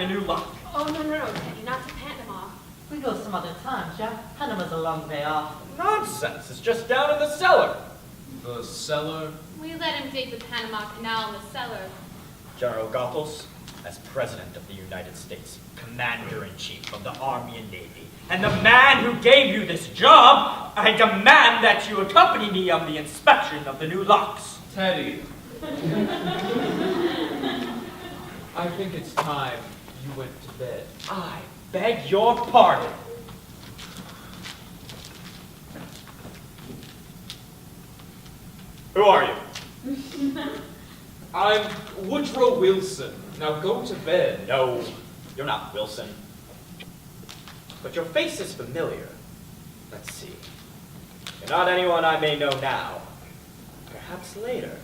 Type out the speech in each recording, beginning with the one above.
the new lock. Oh, no, Teddy, not to Panama. We go some other time, Jack. Panama's a long way off. Nonsense, it's just down in the cellar. The cellar? We let him dig the Panama Canal in the cellar. General Goethals, as President of the United States, Commander-in-Chief of the Army and Navy, and the man who gave you this job, I demand that you accompany me on the inspection of the new locks. Teddy. I think it's time you went to bed. I beg your pardon. Who are you? I'm Woodrow Wilson. Now go to bed. No, you're not Wilson. But your face is familiar. Let's see. You're not anyone I may know now. Perhaps later.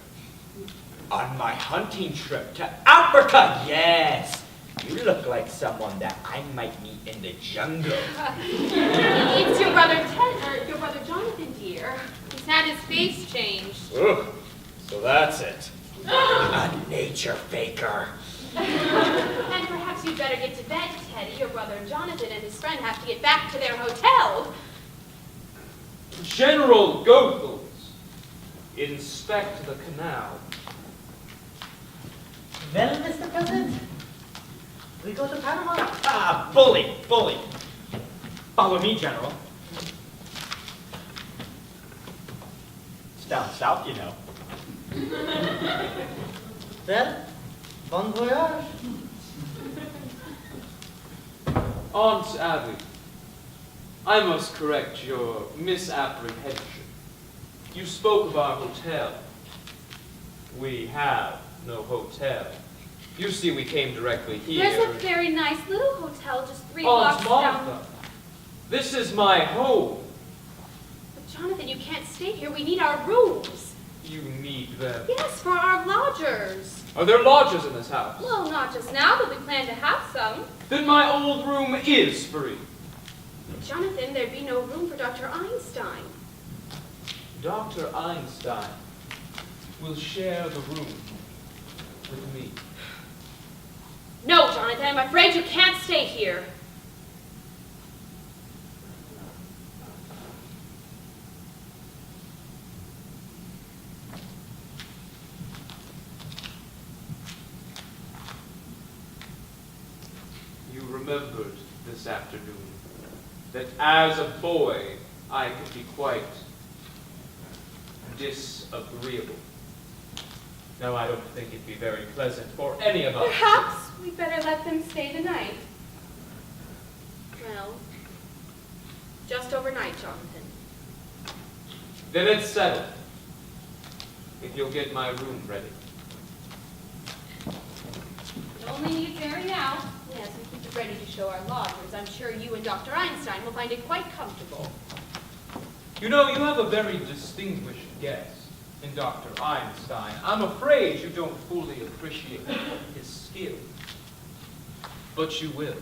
On my hunting trip to Africa, yes! You look like someone that I might meet in the jungle. It's your brother your brother Jonathan, dear. He's had his face changed. Ugh, so that's it. A nature faker. And perhaps you'd better get to bed, Teddy. Your brother Jonathan and his friend have to get back to their hotel. General Goethals, inspect the canal. Well, Mr. President, we go to Panama. Ah, bully. Follow me, General. It's down south, you know. Well, bon voyage. Aunt Abby, I must correct your misapprehension. You spoke of our hotel. We have no hotel. You see, we came directly here. There's a very nice little hotel just 3 Aunt blocks Martha, down. this is my home. But Jonathan, you can't stay here. We need our rooms. You need them. Yes, for our lodgers. Are there lodgers in this house? Well, not just now, but we plan to have some. Then my old room is free. But Jonathan, there'd be no room for Dr. Einstein. Dr. Einstein will share the room with me. No, Jonathan, I'm afraid you can't stay here. You remembered this afternoon that as a boy I could be quite disagreeable. Now, I don't think it'd be very pleasant for any of us. Perhaps we'd better let them stay the night. Well, just overnight, Jonathan. Then it's settled. If you'll get my room ready. It only needs airing out. Yes, and keep it ready to show our lodgers. I'm sure you and Dr. Einstein will find it quite comfortable. You know, you have a very distinguished guest in Dr. Einstein. I'm afraid you don't fully appreciate his skill. But you will.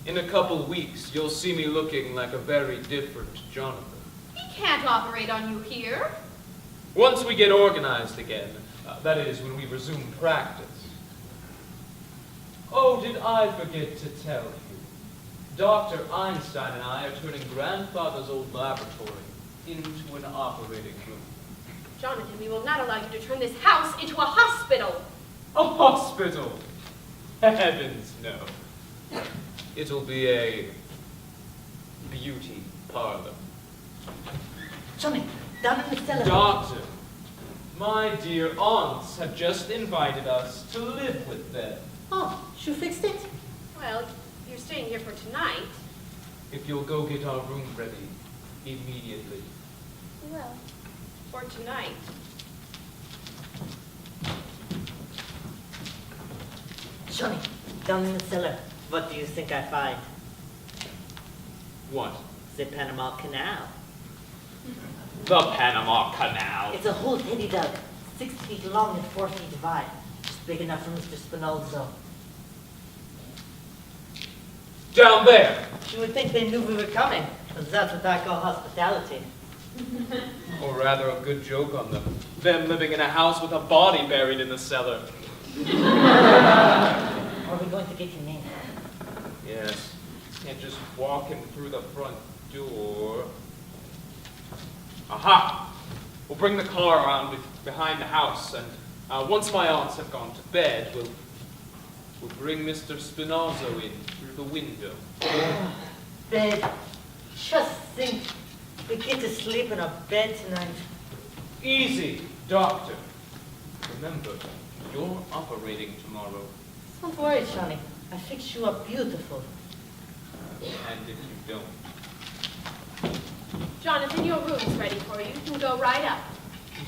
In a couple weeks, you'll see me looking like a very different Jonathan. He can't operate on you here. Once we get organized again, that is, when we resume practice. Oh, did I forget to tell you? Dr. Einstein and I are turning grandfather's old laboratory into an operating room. Jonathan, we will not allow you to turn this house into a hospital. A hospital? Heavens, no. It'll be a beauty parlor. Johnny, down in the cellar. Doctor, my dear aunts have just invited us to live with them. Oh, she fixed it. Well, you're staying here for tonight. If you'll go get our room ready immediately. Well, for tonight. Johnny, down in the cellar. What do you think I find? What? The Panama Canal. The Panama Canal. It's a hole Teddy dug, 6 feet long and 4 feet wide. Just big enough for Mr. Spinozzo. Down there. You would think they knew we were coming, because that's what I call hospitality. Or rather, a good joke on them. Them living in a house with a body buried in the cellar. Or we going to get him in? Yes. Can't just walk him through the front door. Aha! We'll bring the car around behind the house, and once my aunts have gone to bed, we'll bring Mr. Spinozzo in through the window. Bed. Just think, we get to sleep in a bed tonight. Easy, doctor. Remember, you're operating tomorrow. Don't worry, Johnny. I fix you up beautiful. And if you don't, Jonathan, your room is ready for you. You can go right up.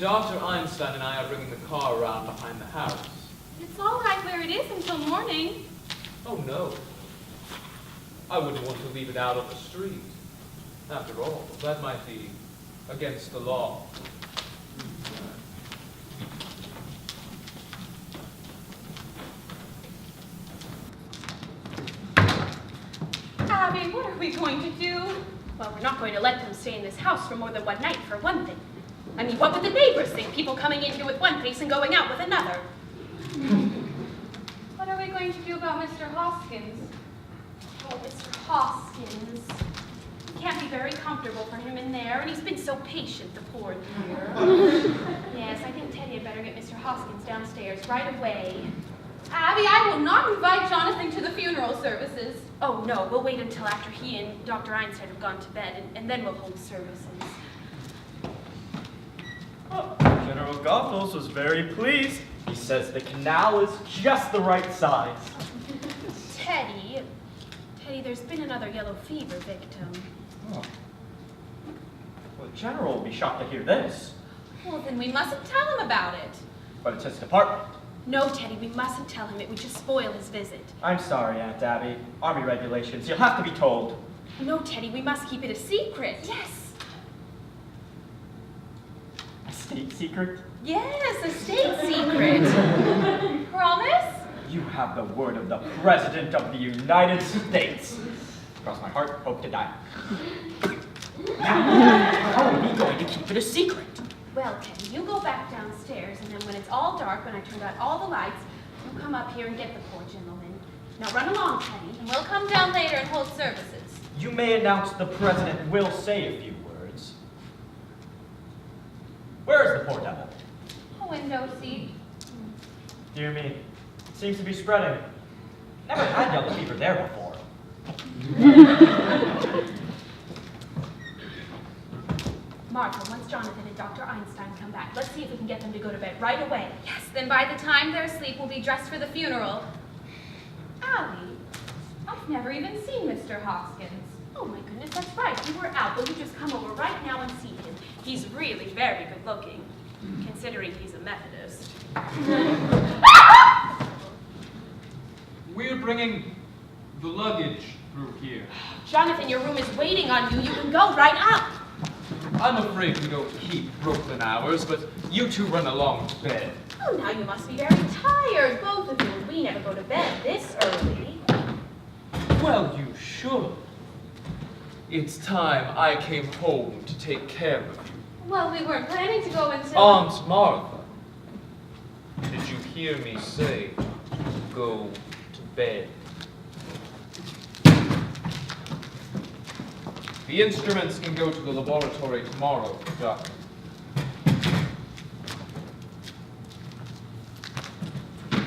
Dr. Einstein and I are bringing the car around behind the house. It's all right where it is until morning. Oh, no. I wouldn't want to leave it out on the street. After all, that might be against the law. Abby, what are we going to do? Well, we're not going to let them stay in this house for more than one night, for one thing. I mean, what would the neighbors think? People coming in here with one face and going out with another. What are we going to do about Mr. Hoskins? Oh, Mr. Hoskins. It can't be very comfortable for him in there, and he's been so patient, the poor dear. Yes, I think Teddy had better get Mr. Hoskins downstairs right away. Abby, I will not invite Jonathan to the funeral services. Oh, no, we'll wait until after he and Dr. Einstein have gone to bed, and then we'll hold services. Oh, General Goethals was very pleased. He says the canal is just the right size. Teddy, there's been another yellow fever victim. Oh. Well, the General will be shocked to hear this. Well, then we mustn't tell him about it. But it's his department. No, Teddy, we mustn't tell him. It would just spoil his visit. I'm sorry, Aunt Abby. Army regulations. You'll have to be told. No, Teddy, we must keep it a secret. Yes. A state secret? Yes, a state secret. Promise? You have the word of the President of the United States. Cross my heart, hope to die. Now, how are we going to keep it a secret? Well, Teddy, you go back downstairs, and then when it's all dark, when I turned out all the lights, you come up here and get the poor gentleman. Now run along, Teddy, and we'll come down later and hold services. You may announce the President will say a few words. Where is the poor devil? A window seat. Dear me, it seems to be spreading. Never had yellow fever there before. Martha, once Jonathan and Dr. Einstein come back, let's see if we can get them to go to bed right away. Yes, then by the time they're asleep, we'll be dressed for the funeral. Allie, I've never even seen Mr. Hoskins. Oh my goodness, that's right. You were out. Will you just come over right now and see him? He's really very good looking, considering he's a Methodist. We're bringing the luggage through here. Jonathan, your room is waiting on you. You can go right up. I'm afraid we don't keep Brooklyn hours, but you two run along to bed. Oh, now you must be very tired, both of you. We never go to bed this early. Well, you should. It's time I came home to take care of you. Well, we weren't planning to go until... Aunt Martha, did you hear me say, go to bed? The instruments can go to the laboratory tomorrow, Doctor.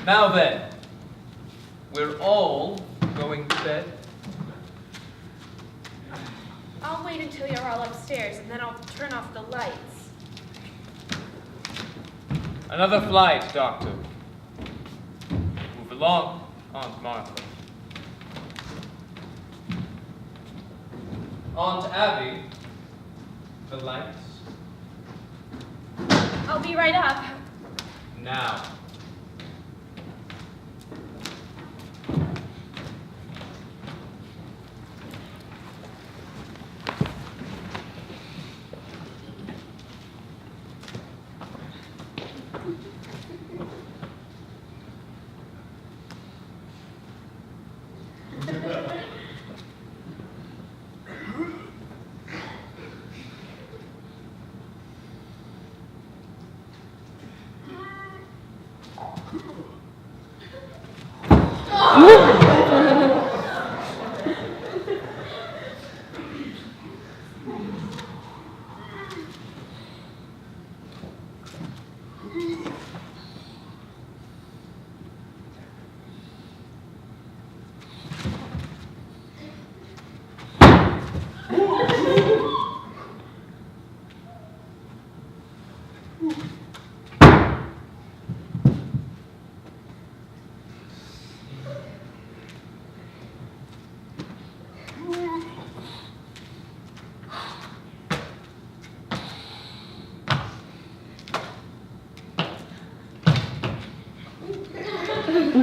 Now then, we're all going to bed. I'll wait until you're all upstairs, and then I'll turn off the lights. Another flight, Doctor. Move along, Aunt Martha. Aunt Abby, the lights. I'll be right up. Now.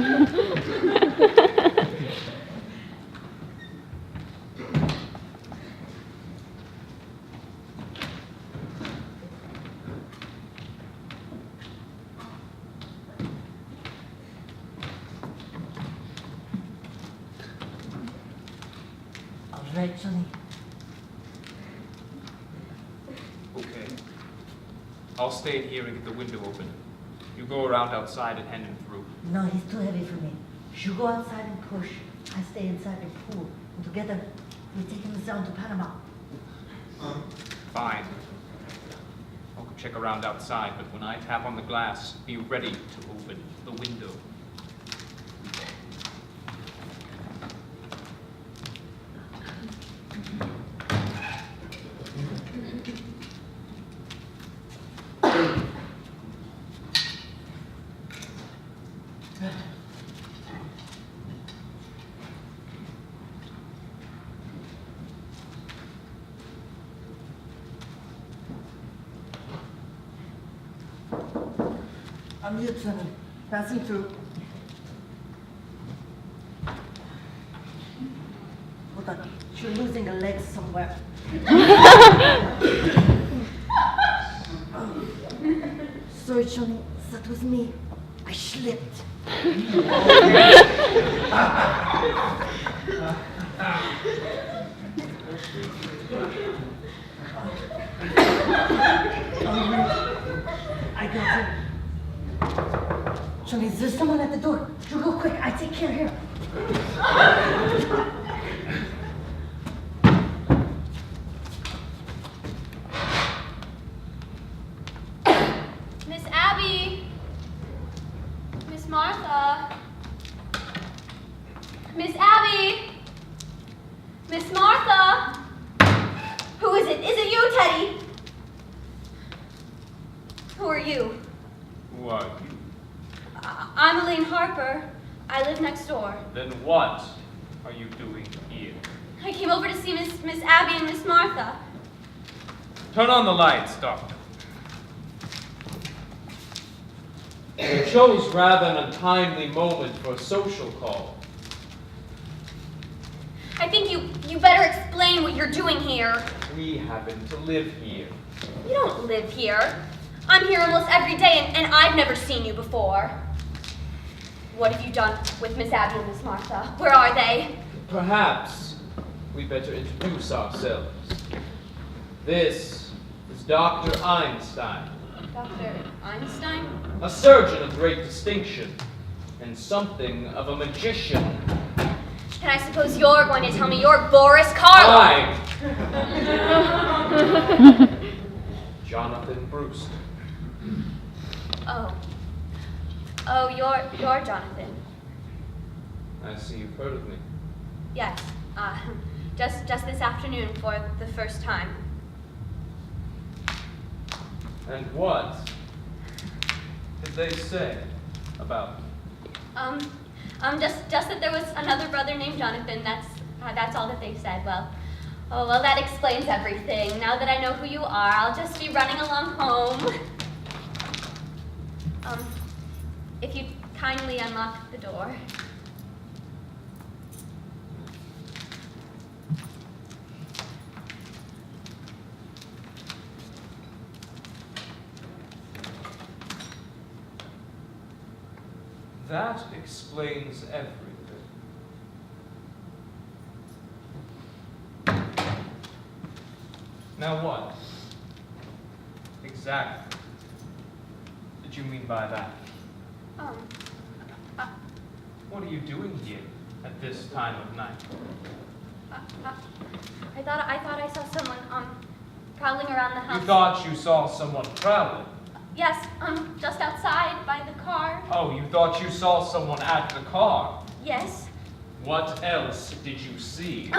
All right, Johnny. Okay. I'll stay in here and get the window open. You go around outside and hand him through. No, he's too heavy for me. You go outside and push. I stay inside and pull. And together, we take him down to Panama. Fine. I'll go check around outside, but when I tap on the glass, be ready to open the window. I'm Lieutenant, passing through. Hold on, you're losing a leg somewhere. Sorry, Johnny, that was me. I slipped. I got him. Johnny, there's someone at the door. You go quick. I take care here. Miss Abby. Miss Martha. Miss Abby. Miss Martha. Who is it? Is it you, Teddy? Who are you? Who are you? I'm Elaine Harper. I live next door. Then what are you doing here? I came over to see Miss Abby and Miss Martha. Turn on the lights, Doctor. You chose rather an untimely moment for a social call. I think you better explain what you're doing here. We happen to live here. You don't live here. I'm here almost every day, and I've never seen you before. What have you done with Miss Abby and Miss Martha? Where are they? Perhaps we better introduce ourselves. This is Dr. Einstein, Dr. Einstein? a surgeon of great distinction and something of a magician. And I suppose you're going to tell me you're Boris Karloff. Hi. Jonathan Brewster. Oh, you're Jonathan. I see you've heard of me. Yes. Just this afternoon for the first time. And what did they say about me? Just that there was another brother named Jonathan. That's all that they said. Well, that explains everything. Now that I know who you are, I'll just be running along home. If you'd kindly unlock the door. That explains everything. Now what? Exactly did you mean by that? What are you doing here at this time of night? I thought I saw someone prowling around the house. You thought you saw someone prowling? Yes, just outside by the car. Oh, you thought you saw someone at the car? Yes. What else did you see?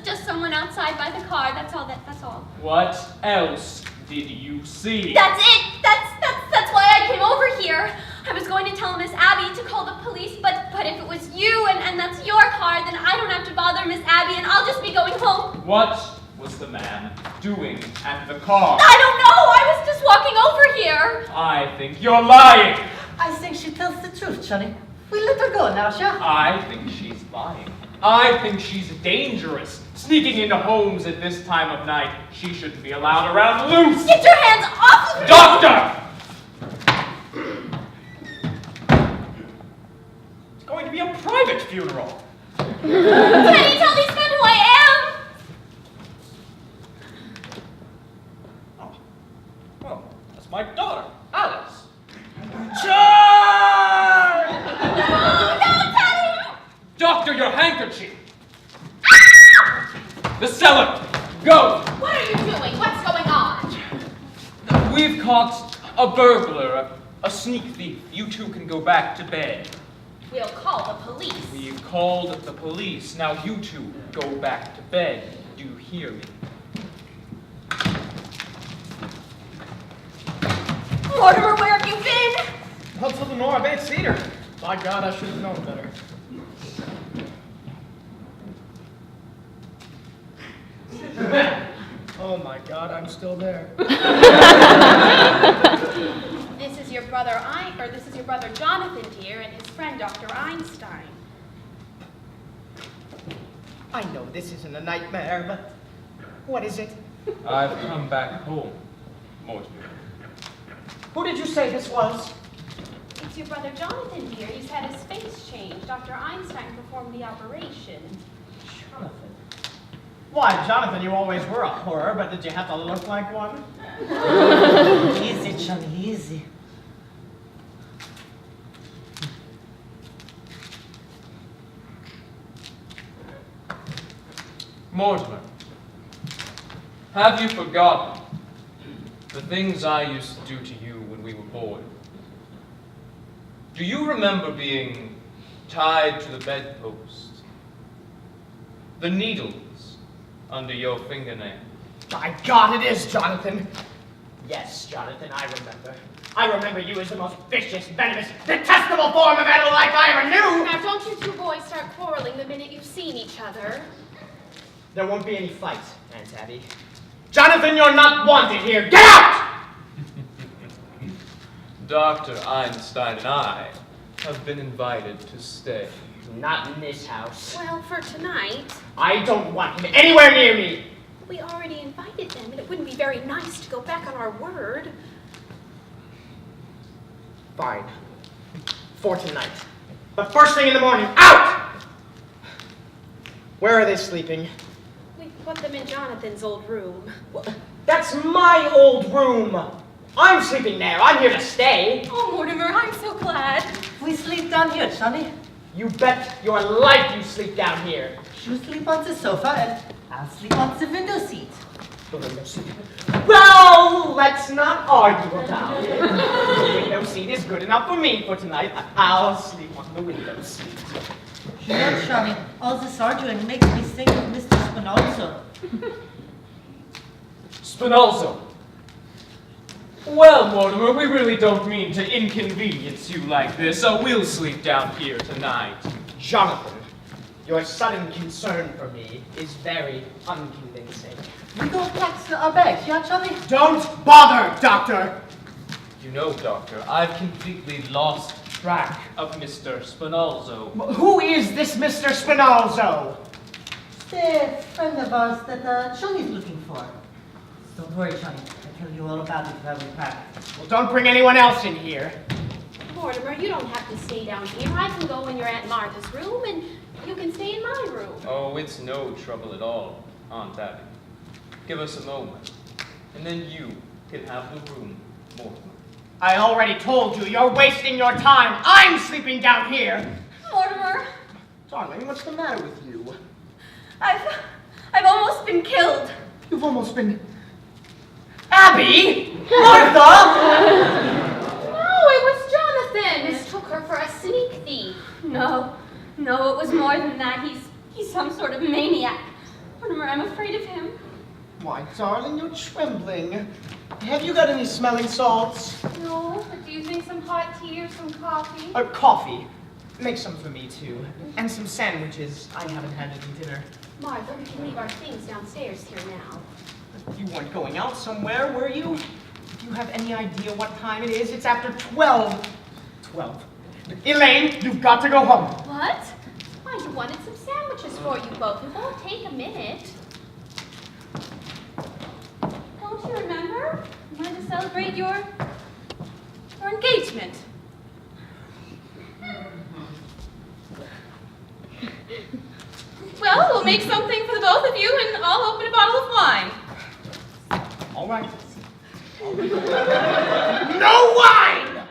Just someone outside by the car. That's all. What else did you see? That's it. That's why I came over here. I was going to tell Miss Abby to call the police, but if it was you and that's your car, then I don't have to bother Miss Abby, and I'll just be going home. What was the man doing at the car? I don't know. I was just walking over here. I think you're lying. I think she tells the truth, Johnny. We let her go now, shall we? I think she's lying. I think she's dangerous. Sneaking into homes at this time of night. She shouldn't be allowed around loose. Get your hands off of me! Doctor! It's going to be a private funeral. Teddy, tell these men who I am! Oh, well, that's my daughter, Alice. No, Teddy! Doctor, your handkerchief! The cellar! Go! What are you doing? What's going on? We've caught a burglar, a sneak thief. You two can go back to bed. We'll call the police. We've called the police. Now you two go back to bed. Do you hear me? Mortimer, where have you been? Well, to the Nora Bates Theater. By God, I should have known better. Oh my God, I'm still there. This is your brother Jonathan, dear, and his friend Dr. Einstein. I know this isn't a nightmare, but what is it? I've come back home, Mortimer. Who did you say this was? It's your brother Jonathan, dear. He's had his face changed. Dr. Einstein performed the operation. Jonathan. Why, Jonathan, you always were a horror, but did you have to look like one? Easy, Johnny, easy. Mortimer, have you forgotten the things I used to do to you when we were boys? Do you remember being tied to the bedpost? The needles under your fingernail? By God, it is, Jonathan. Yes, Jonathan, I remember. I remember you as the most vicious, venomous, detestable form of animal life I ever knew! Now, don't you two boys start quarreling the minute you've seen each other. There won't be any fight, Aunt Abby. Jonathan, you're not wanted here! Get out! Dr. Einstein and I have been invited to stay. Not in this house. Well, for tonight, I don't want him anywhere near me! we already invited them, and it wouldn't be very nice to go back on our word. Fine. For tonight. But first thing in the morning, out! Where are they sleeping? We put them in Jonathan's old room. That's my old room! I'm sleeping there. I'm here to stay. Oh, Mortimer, I'm so glad. We sleep down here, Johnny. You bet your life you sleep down here. You sleep on the sofa and I'll sleep on the window seat. The window seat. Well, let's not argue about it. The window seat is good enough for me for tonight. I'll sleep on the window seat. Sure, Johnny. All this arguing makes me think of Mr. Spinozzo. Spinozzo. Well, Mortimer, we really don't mean to inconvenience you like this, so we'll sleep down here tonight. Jonathan, your sudden concern for me is very unconvincing. We go pack our bags, yeah, Johnny? Don't bother, Doctor! You know, Doctor, I've completely lost track of Mr. Spinozzo. Who is this Mr. Spinozzo? The friend of ours that Johnny's looking for. Don't worry, Johnny. I'll tell you all about it when we pack. Well, don't bring anyone else in here. Mortimer, you don't have to stay down here. I can go in your Aunt Martha's room, and you can stay in my room. Oh, it's no trouble at all, Aunt Abby. Give us a moment, and then you can have the room, Mortimer. I already told you, you're wasting your time. I'm sleeping down here. Mortimer, Darling, what's the matter with you? I've almost been killed. You've almost been... Abby! Martha! No, it was Jonathan. Mistook her for a sneak thief. No, it was more than that. He's some sort of maniac. Mortimer, I'm afraid of him. Why, darling, you're trembling. Have you got any smelling salts? No, but do you think some hot tea or some coffee? Coffee. Make some for me, too. And some sandwiches. I haven't had any dinner. Martha, we can leave our things downstairs here now. You weren't going out somewhere, were you? Do you have any idea what time it is? It's after 12. 12. Elaine, you've got to go home. What? Why, you wanted some sandwiches for you both. It won't take a minute. Don't you remember? You wanted to celebrate your engagement. Well, we'll make something for the both of you, and I'll open a bottle of wine. All right. No wine!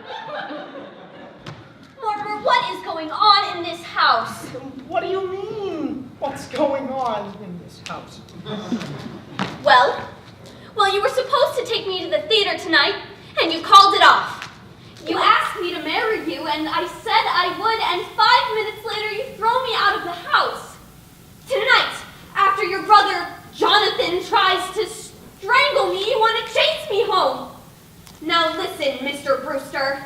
Mortimer, what is going on in this house? What do you mean? What's going on in this house? Well, you were supposed to take me to the theater tonight, and you called it off. You asked me to marry you, and I said I would, and 5 minutes later you throw me out of the house. Tonight, after your brother Jonathan tries to strangle me, you want to chase me home. Now listen, Mr. Brewster,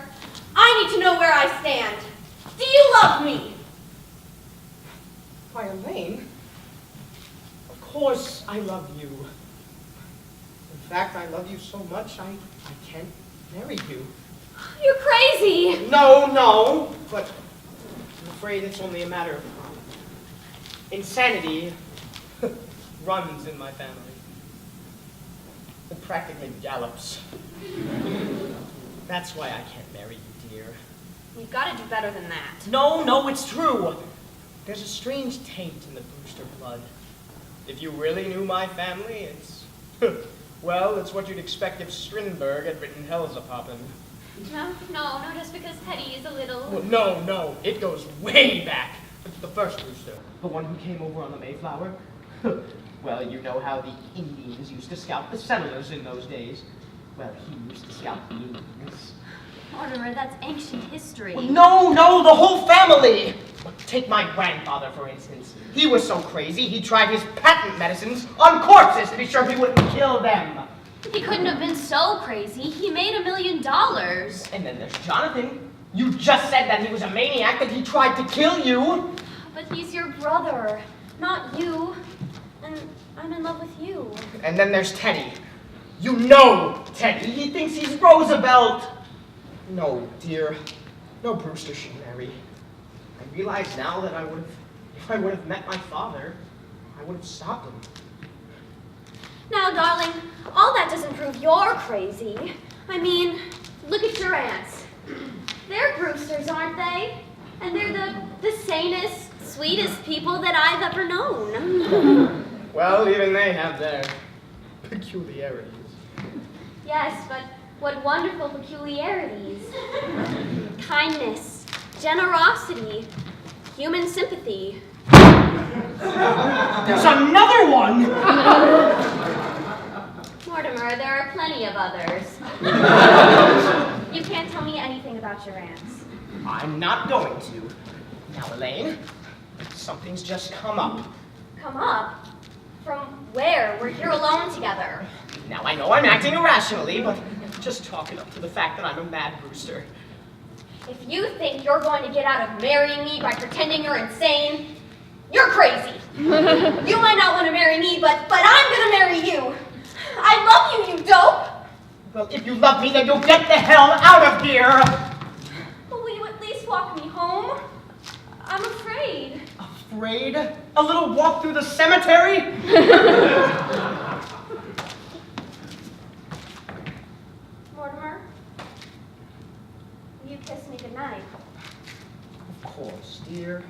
I need to know where I stand. Do you love me? Why, Elaine, of course I love you. In fact, I love you so much I can't marry you. You're crazy. No, but I'm afraid it's only a matter of insanity runs in my family. It practically gallops. That's why I can't marry you, dear. You've got to do better than that. No, it's true. There's a strange taint in the Brewster blood. If you really knew my family, it's... well, it's what you'd expect if Strindberg had written Hell's a Poppin'. No, just because Teddy is a little... Well, no, it goes way back. The first Brewster, the one who came over on the Mayflower. Well, you know how the Indians used to scalp the settlers in those days. Well, he used to scalp the Indians. Mortimer, that's ancient history. Well, no, the whole family! Take my grandfather, for instance. He was so crazy, he tried his patent medicines on corpses to be sure he wouldn't kill them. He couldn't have been so crazy. He made $1 million. And then there's Jonathan. You just said that he was a maniac, that he tried to kill you. But he's your brother, not you. And I'm in love with you. And then there's Teddy. You know Teddy. He thinks he's Roosevelt. No, dear. No Brewster should marry. I realize now that if I would have met my father, I would have stopped him. Now, darling, all that doesn't prove you're crazy. I mean, look at your aunts. They're Brewsters, aren't they? And they're the sanest, sweetest people that I've ever known. Well, even they have their peculiarities. Yes, but what wonderful peculiarities. Kindness, generosity, human sympathy. There's another one! Mortimer, there are plenty of others. You can't tell me anything about your aunts. I'm not going to. Now, Elaine, something's just come up. Come up? From where? We're here alone together. Now, I know I'm acting irrationally, but just chalk it up to the fact that I'm a mad Brewster. If you think you're going to get out of marrying me by pretending you're insane, you're crazy. You might not want to marry me, but I'm going to marry you. I love you, you dope. Well, if you love me, then you'll get the hell out of here! Well, will you at least walk me home? I'm afraid. Afraid? A little walk through the cemetery? Mortimer, will you kiss me goodnight? Of course, dear.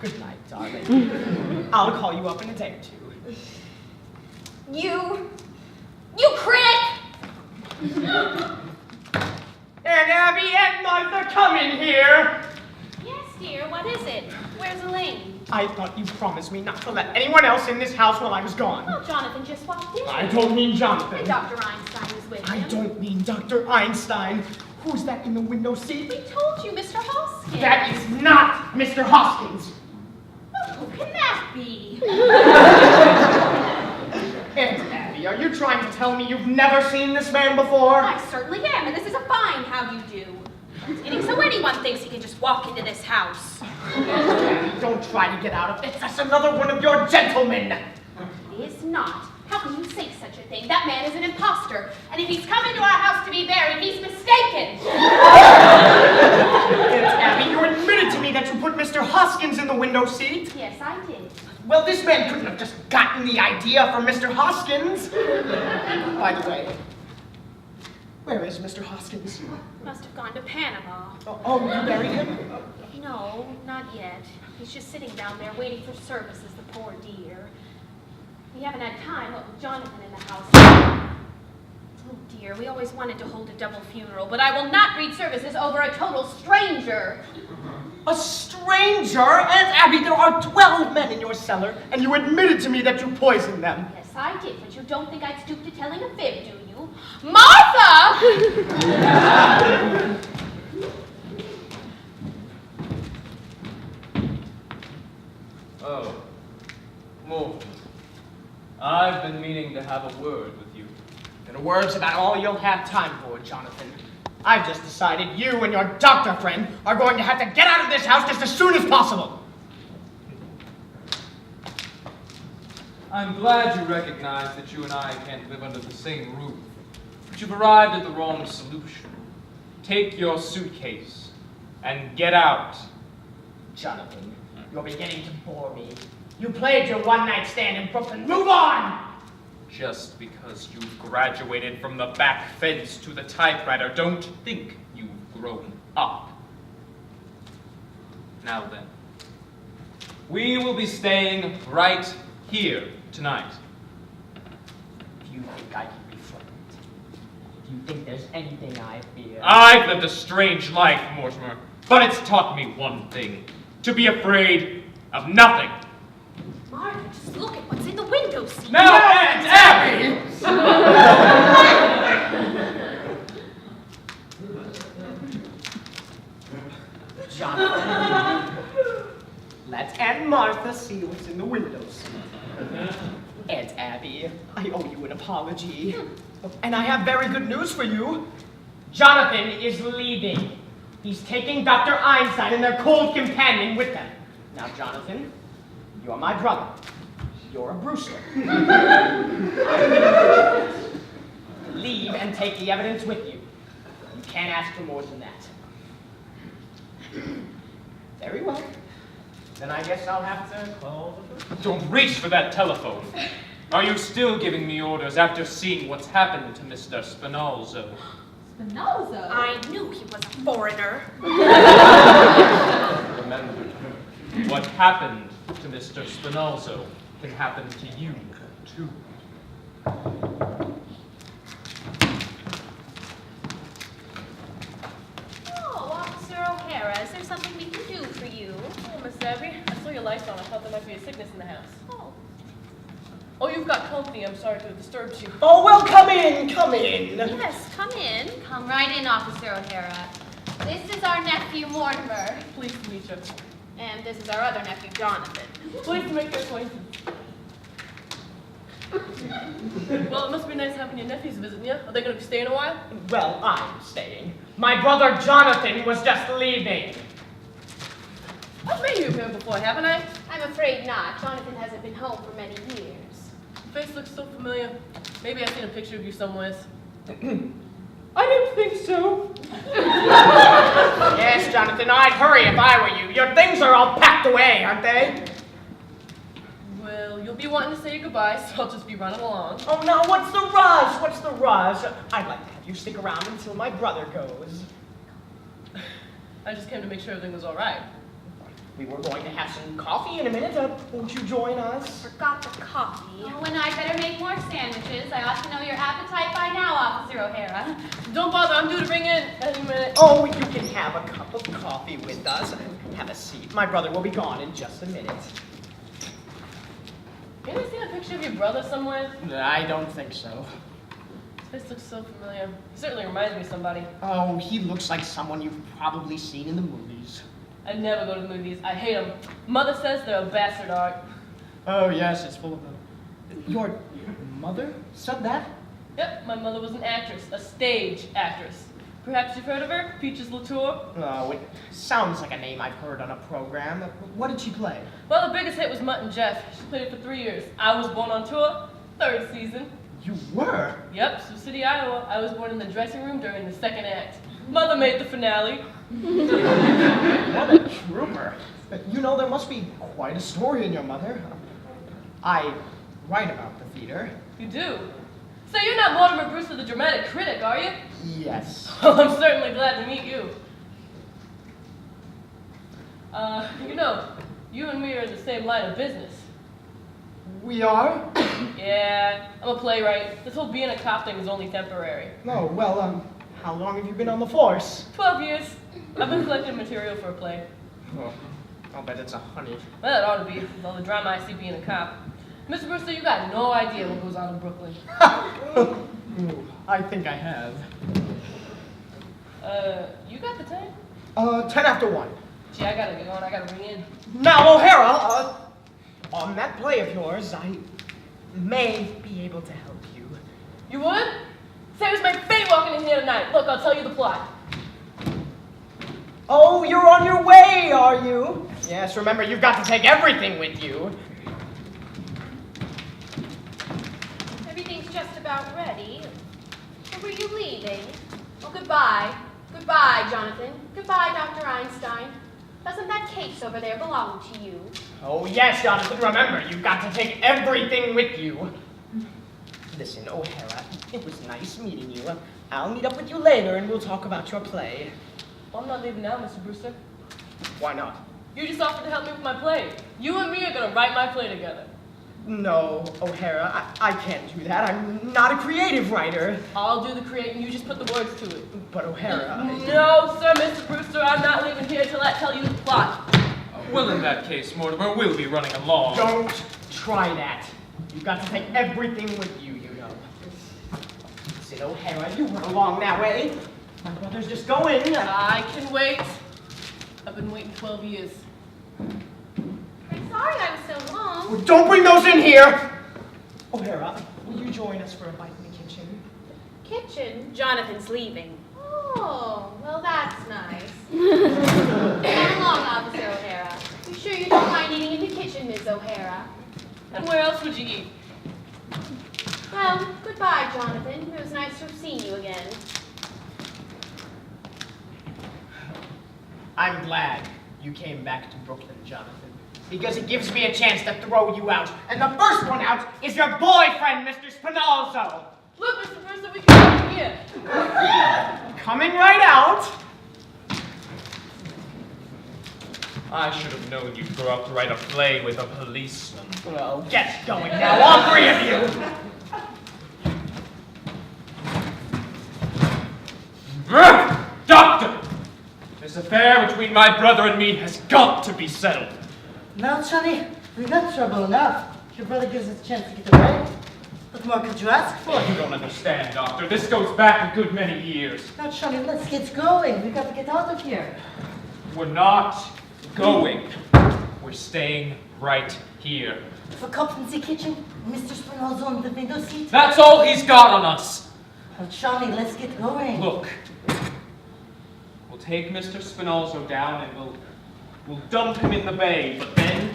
Good night, darling. I'll call you up in a day or two. You critic! And Abby and Martha, come in here! Yes, dear, what is it? Where's Elaine? I thought you promised me not to let anyone else in this house while I was gone. Oh, Jonathan just walked in. I don't mean Jonathan. And Dr. Einstein is with I him. don't mean Dr. Einstein. Who's that in the window seat? We told you, Mr. Hoskins. That is not Mr. Hoskins. Well, who can that be? Aunt Abby, are you trying to tell me you've never seen this man before? I certainly am, and this is a fine how you do. And so anyone thinks he can just walk into this house. Aunt Abby, don't try to get out of it. That's another one of your gentlemen. He is not. How can you say such a thing? That man is an imposter. And if he's come into our house to be buried, he's mistaken. Aunt Abby, you admitted to me that you put Mr. Hoskins in the window seat. Yes, I did. Well, this man couldn't have just gotten the idea from Mr. Hoskins. By the way, where is Mr. Hoskins? Must have gone to Panama. Oh, you buried him? No, not yet. He's just sitting down there waiting for services, the poor dear. We haven't had time, what with Jonathan in the house. Oh dear, we always wanted to hold a double funeral, but I will not read services over a total stranger. A stranger? Aunt Abby, there are 12 men in your cellar, and you admitted to me that you poisoned them. Yes, I did, but you don't think I'd stoop to telling a fib, do you? Martha! Oh, Mortimer. I've been meaning to have a word with you. And a word's about all you'll have time for, Jonathan. I've just decided you and your doctor friend are going to have to get out of this house just as soon as possible. I'm glad you recognize that you and I can't live under the same roof, but you've arrived at the wrong solution. Take your suitcase and get out. Jonathan, you're beginning to bore me. You played your one-night stand in Brooklyn. Move on! Just because you've graduated from the back fence to the typewriter, don't think you've grown up. Now then, we will be staying right here tonight. Do you think I can be frightened? Do you think there's anything I fear? I've lived a strange life, Mortimer, but it's taught me one thing: to be afraid of nothing. Martha, just look at what's in the window seat. Now, Aunt Abby! Jonathan, let Aunt Martha see what's in the windows. Aunt Abby, I owe you an apology. And I have very good news for you. Jonathan is leaving. He's taking Dr. Einstein and their cold companion with them. Now, Jonathan, you're my brother. You're a Brewster. Leave and take the evidence with you. You can't ask for more than that. Very well. Then I guess I'll have to call the... Don't reach for that telephone. Are you still giving me orders after seeing what's happened to Mr. Spinalzo? Spinoza? I knew he was a foreigner. Remember, what happened to Mr. Spinalzo can happen to you, too. Oh, Officer O'Hara, is there something we can do for you? Oh, Miss Abby, I saw your lights on. I thought there might be a sickness in the house. Oh, Oh, you've got company. I'm sorry to have disturbed you. Oh, well, come in, come in. yes, come in. Come right in, Officer O'Hara. This is our nephew, Mortimer. Pleased to meet you. And this is our other nephew, Jonathan. Pleased to make your acquaintance. Well, it must be nice having your nephews visiting you. Are they going to be staying a while? Well, I'm staying. My brother Jonathan was just leaving. I've met you here before, haven't I? I'm afraid not. Jonathan hasn't been home for many years. Your face looks so familiar. Maybe I've seen a picture of you somewhere. I didn't think so. Yes, Jonathan, I'd hurry if I were you. Your things are all packed away, aren't they? Well, you'll be wanting to say goodbye, so I'll just be running along. Oh, now, what's the rush? What's the rush? I'd like to have you stick around until my brother goes. I just came to make sure everything was all right. We were going to have some coffee in a minute. Won't you join us? Forgot the coffee. Oh, and I better make more sandwiches. I ought to know your appetite by now, Officer O'Hara. Don't bother, I'm due to bring in any minute. Oh, you can have a cup of coffee with us. Have a seat. My brother will be gone in just a minute. Ain't I seen a picture of your brother somewhere? I don't think so. His face looks so familiar. He certainly reminds me of somebody. Oh, he looks like someone you've probably seen in the movies. I never go to the movies. I hate them. Mother says they're a bastard art. Oh, yes, it's full of them. Your mother said that? Yep, my mother was an actress, a stage actress. Perhaps you've heard of her? Peaches Latour? Oh, it sounds like a name I've heard on a program. What did she play? Well, the biggest hit was Mutt and Jeff. She played it for 3 years. I was born on tour. Third season. You were? Yep, Sioux City, Iowa. I was born in the dressing room during the second act. Mother made the finale. What a trooper. You know, there must be quite a story in your mother. I write about the theater. You do? So you're not Mortimer Brewster, the dramatic critic, are you? Yes. Well, I'm certainly glad to meet you. You know, you and me are in the same line of business. We are? Yeah, I'm a playwright. This whole being a cop thing is only temporary. No, well, how long have you been on the force? 12 years. I've been collecting material for a play. Oh, I'll bet it's a honey. Well, it ought to be, with all the drama I see being a cop. Mr. Brewster, you got no idea what goes on in Brooklyn. Ooh, I think I have. You got the time? 10 after 1. Gee, I gotta get going. I gotta ring in. Now, O'Hara, on that play of yours, I may be able to help you. You would? Saves my fate walking in here tonight. Look, I'll tell you the plot. Oh, you're on your way, are you? Yes, remember, you've got to take everything with you. Everything's just about ready. Or were you leaving? Oh, goodbye. Goodbye, Jonathan. Goodbye, Dr. Einstein. Doesn't that case over there belong to you? Oh, yes, Jonathan, remember, you've got to take everything with you. Listen, O'Hara, it was nice meeting you. I'll meet up with you later and we'll talk about your play. Well, I'm not leaving now, Mr. Brewster. Why not? You just offered to help me with my play. You and me are gonna write my play together. No, O'Hara, I can't do that. I'm not a creative writer. I'll do the creating, you just put the words to it. But O'Hara... No, sir, Mr. Brewster, I'm not leaving here till I tell you the plot. Well, in that case, Mortimer, we'll be running along. Don't try that. You've got to take everything with you, you know. Listen, O'Hara, you run along that way. My brother's just going. I can wait. I've been waiting 12 years. I'm sorry I was so long. Well, don't bring those in here! O'Hara, will you join us for a bite in the kitchen? Kitchen? Jonathan's leaving. Oh, well, that's nice. Come along, Officer O'Hara. You sure you don't mind eating in the kitchen, Miss O'Hara? And where else would you eat? Well, goodbye, Jonathan. It was nice to have seen you again. I'm glad you came back to Brooklyn, Jonathan, because it gives me a chance to throw you out. And the first one out is your boyfriend, Mr. Spinozzo. Look, Mr. Brewster, we can come here. Coming right out. I should have known you'd grow up to write a play with a policeman. Well, get going now, all 3 of you. Doctor! This affair between my brother and me has got to be settled. Now, Johnny, we got trouble enough. Your brother gives us a chance to get away. What more could you ask for? You don't understand, Doctor. This goes back a good many years. Now, Johnny, let's get going. We got to get out of here. We're not going. We're staying right here. For cops in the kitchen, Mr. Spinozzo on the window seat. That's all he's got on us. Now, Johnny, let's get going. Look, we'll take Mr. Spinozzo down and we'll dump him in the bay, but then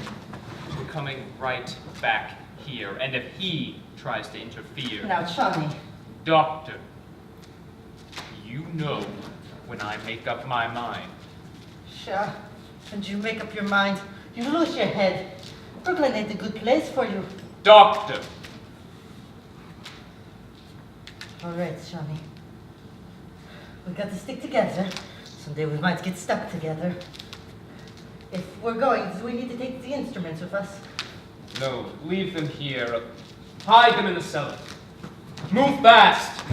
we're coming right back here. And if he tries to interfere, Now, Johnny. Doctor, you know when I make up my mind. Sure. And you make up your mind. You lose your head. Brooklyn ain't a good place for you. Doctor! All right, Johnny. We got to stick together. Someday we might get stuck together. If we're going, we need to take the instruments with us. No, leave them here. Hide them in the cellar. Move fast!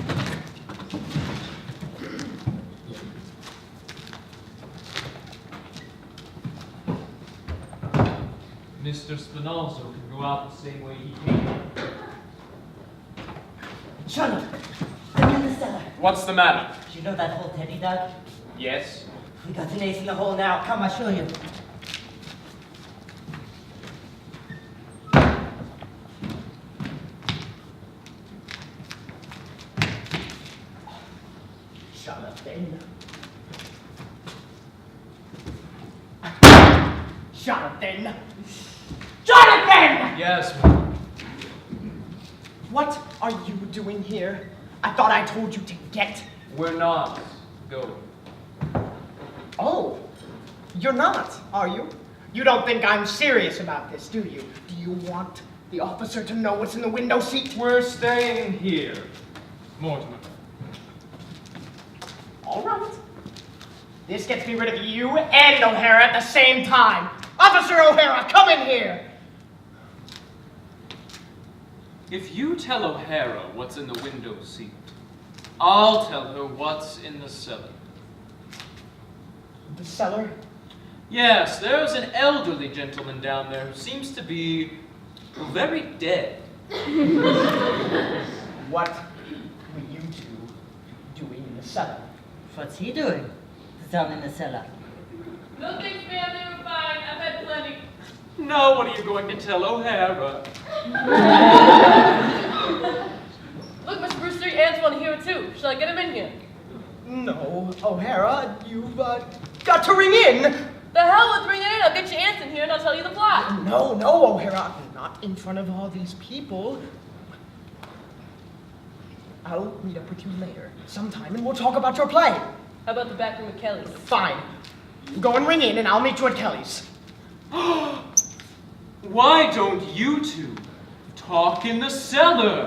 Mr. Spinozzo can go out the same way he came. Johnny, I'm in the cellar. What's the matter? Do you know that hole Teddy dug? Yes? We got an ace in the hole now. Come, I'll show you. Jonathan. Jonathan! Jonathan! Yes, ma'am. What are you doing here? I thought I told you to get. We're not going. Oh, you're not, are you? You don't think I'm serious about this, do you? Do you want the officer to know what's in the window seat? We're staying here, Mortimer. All right. This gets me rid of you and O'Hara at the same time. Officer O'Hara, come in here! If you tell O'Hara what's in the window seat, I'll tell her what's in the cellar. The cellar? Yes, there's an elderly gentleman down there who seems to be very dead. What were you two doing in the cellar? What's he doing down in the cellar? No thanks, ma'am. They were fine. I've had plenty. Now what are you going to tell O'Hara? Look, Mr. Brewster, Antoine here too. Shall I get him in here? No, O'Hara, you've got to ring in. The hell with bringing it in. I'll get your aunts in here and I'll tell you the plot. No, O'Hara, not in front of all these people. I'll meet up with you later, sometime, and we'll talk about your play. How about the back room at Kelly's? Fine. Go and ring in, and I'll meet you at Kelly's. Why don't you two talk in the cellar?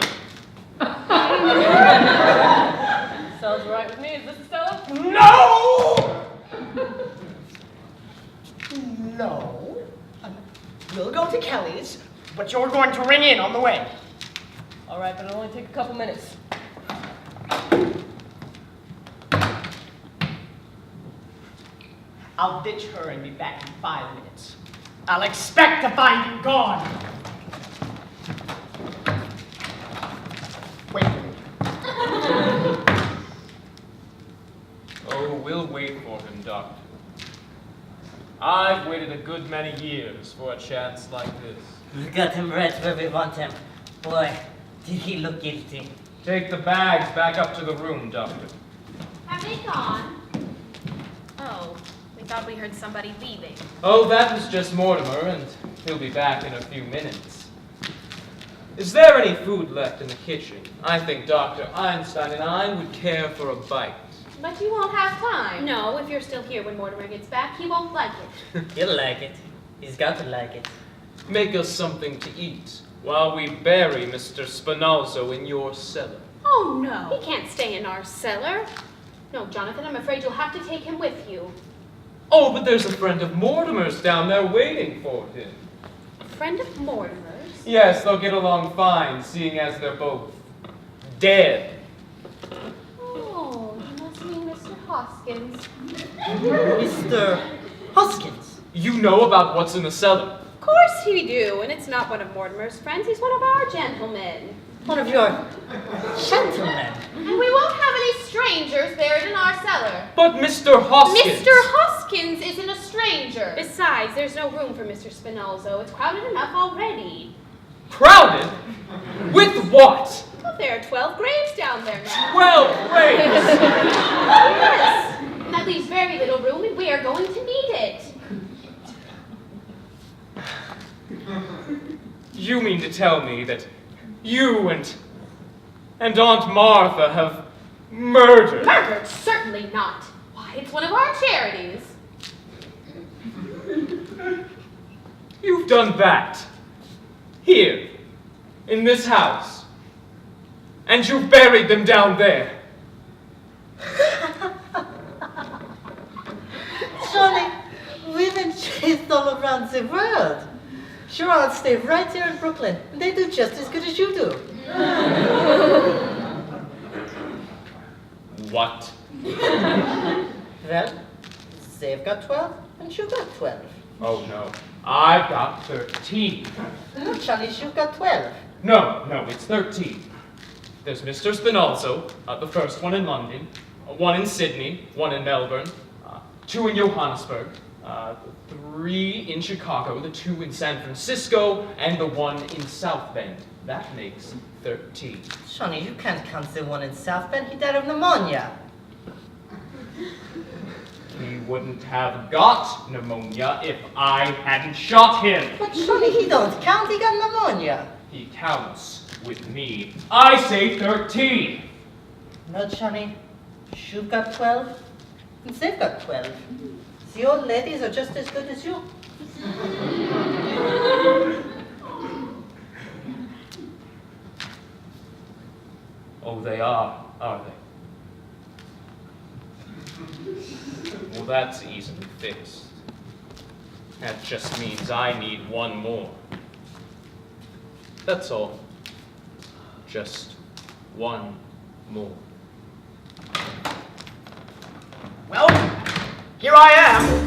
Sounds right with me. Is this the cellar? No! No. We'll go to Kelly's, but you're going to ring in on the way. All right, but it'll only take a couple minutes. I'll ditch her and be back in 5 minutes. I'll expect to find you gone. Wait for me. Oh, we'll wait for him, Doctor. I've waited a good many years for a chance like this. We got him right where we want him. Boy, did he look guilty. Take the bags back up to the room, Doctor. Have they gone? Oh, we thought we heard somebody leaving. Oh, that was just Mortimer, and he'll be back in a few minutes. Is there any food left in the kitchen? I think Dr. Einstein and I would care for a bite. But you won't have time. No, if you're still here when Mortimer gets back, he won't like it. He'll like it. He's got to like it. Make us something to eat while we bury Mr. Spinozzo in your cellar. Oh, no. He can't stay in our cellar. No, Jonathan, I'm afraid you'll have to take him with you. Oh, but there's a friend of Mortimer's down there waiting for him. A friend of Mortimer's? Yes, they'll get along fine, seeing as they're both dead. Oh, you must mean Mr. Hoskins. Mr. Hoskins. You know about what's in the cellar. Of course we do, and it's not one of Mortimer's friends. He's one of our gentlemen. One of your gentlemen. And we won't have any strangers buried in our cellar. But Mr. Hoskins... Mr. Hoskins isn't a stranger. Besides, there's no room for Mr. Spinozzo. It's crowded enough already. Crowded? With what? Well, there are 12 graves down there now. 12 graves! Yes, and that leaves very little room, and we are going to need it. You mean to tell me that you and Aunt Martha have murdered? Murdered? Certainly not. Why, it's one of our charities. You've done that. Here, in this house. And you've buried them down there. Johnny, we've been chased all around the world. Sure, I'll stay right here in Brooklyn. They do just as good as you do. What? Well, they've got 12, and you got 12. Oh, no. I've got 13. No, Johnny, you've got 12. No, it's 13. There's Mr. Spinozzo, the first one in London, one in Sydney, one in Melbourne, 2 in Johannesburg, 3 in Chicago, the 2 in San Francisco, and the 1 in South Bend. That makes 13. Johnny, you can't count the one in South Bend. He died of pneumonia. He wouldn't have got pneumonia if I hadn't shot him. But Johnny, he don't count. He got pneumonia. He counts. With me, I say 13. No, Johnny. You've got 12, and they've got 12. The old ladies are just as good as you. Oh, they are they? Well, that's easily fixed. That just means I need one more. That's all. Just one more. Well, here I am.